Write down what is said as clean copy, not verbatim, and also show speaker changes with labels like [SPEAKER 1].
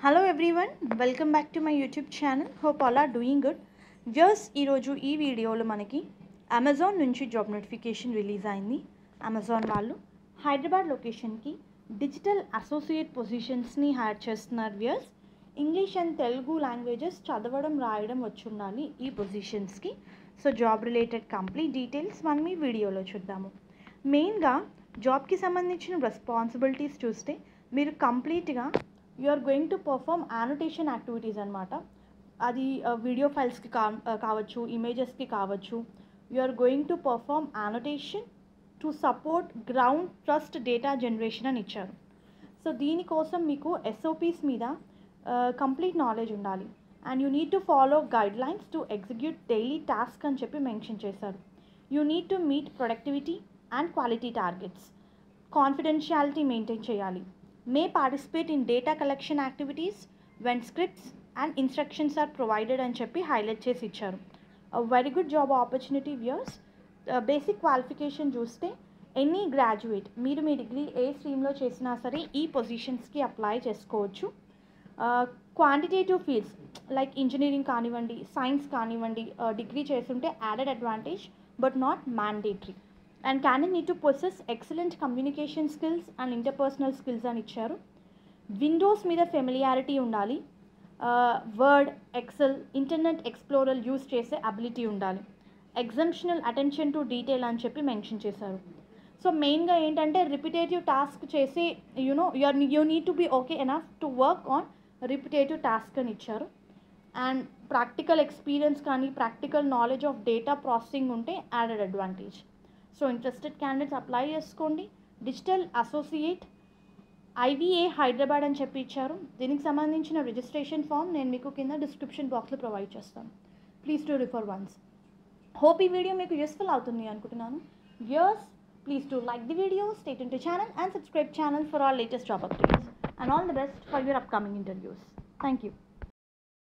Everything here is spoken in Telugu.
[SPEAKER 1] Hello everyone, welcome back to my YouTube channel. Hope all are doing good. Viewers, ఈరోజు ఈ వీడియోలో మనకి అమెజాన్ నుంచి జాబ్ నోటిఫికేషన్ రిలీజ్ అయింది. అమెజాన్ వాళ్ళు హైదరాబాద్ లొకేషన్కి డిజిటల్ అసోసియేట్ పొజిషన్స్ని హైర్ చేస్తున్నారు. Viewers, English and Telugu languages చదవడం రాయడం వచ్చి ఉండాలి ఈ పొజిషన్స్కి. So job related complete details మనం ఈ వీడియోలో చూద్దాము. మెయిన్గా జాబ్కి సంబంధించిన రెస్పాన్సిబిలిటీస్ చూస్తే మీరు కంప్లీట్గా you are going to perform annotation activities అనమాట. అది వీడియో ఫైల్స్కి కావచ్చు, ఇమేజెస్కి కావచ్చు. You are going to perform annotation to support ground trust data generation అని ఇచ్చారు. సో దీనికోసం మీకు ఎస్ఓపీస్ మీద కంప్లీట్ నాలెడ్జ్ ఉండాలి. And you need to follow guidelines to execute daily task అని చెప్పి మెన్షన్ చేశారు. You need to meet productivity and quality targets. Confidentiality maintain చేయాలి. May participate in data collection activities when scripts and instructions are provided అని చెప్పి హైలైట్ చేసి ఇచ్చారు. Very good job opportunity viewers. Basic qualification చూస్తే ఎనీ గ్రాడ్యుయేట్ మీరు మీ డిగ్రీ ఏ స్ట్రీమ్లో చేసినా సరే ఈ పొజిషన్స్కి అప్లై చేసుకోవచ్చు. క్వాంటిటేటివ్ ఫీల్డ్స్ లైక్ ఇంజనీరింగ్ కానివ్వండి, సైన్స్ కానివ్వండి, డిగ్రీ చేస్తుంటే added advantage but not mandatory. And candidate need to possess excellent communication skills and interpersonal skills అని ఇచ్చారు. విండోస్ మీద ఫెమిలియారిటీ ఉండాలి. Word, Excel, Internet Explorer use చేసే అబిలిటీ ఉండాలి. ఎగ్జంప్షనల్ అటెన్షన్ టు డీటెయిల్ అని చెప్పి మెన్షన్ చేశారు. సో మెయిన్గా ఏంటంటే రిపిటేటివ్ టాస్క్ చేసి you need to be okay enough to work on repetitive task అని ఇచ్చారు. అండ్ ప్రాక్టికల్ ఎక్స్పీరియన్స్ కానీ practical knowledge of data processing ఉంటే added advantage. So interested candidates apply చేసుకోండి. డిజిటల్ అసోసియేట్ ఐవీఏ హైదరాబాద్ అని చెప్పి ఇచ్చారు. దీనికి సంబంధించిన రిజిస్ట్రేషన్ ఫామ్ నేను మీకు కింద డిస్క్రిప్షన్ బాక్స్లో ప్రొవైడ్ చేస్తాను. Please to refer once. Hope ఈ వీడియో మీకు యూస్ఫుల్ అవుతుంది అనుకుంటున్నాను. Viewers, please to like the video, stay tuned to channel and subscribe channel for all latest job updates. And all the best for your upcoming interviews. Thank you.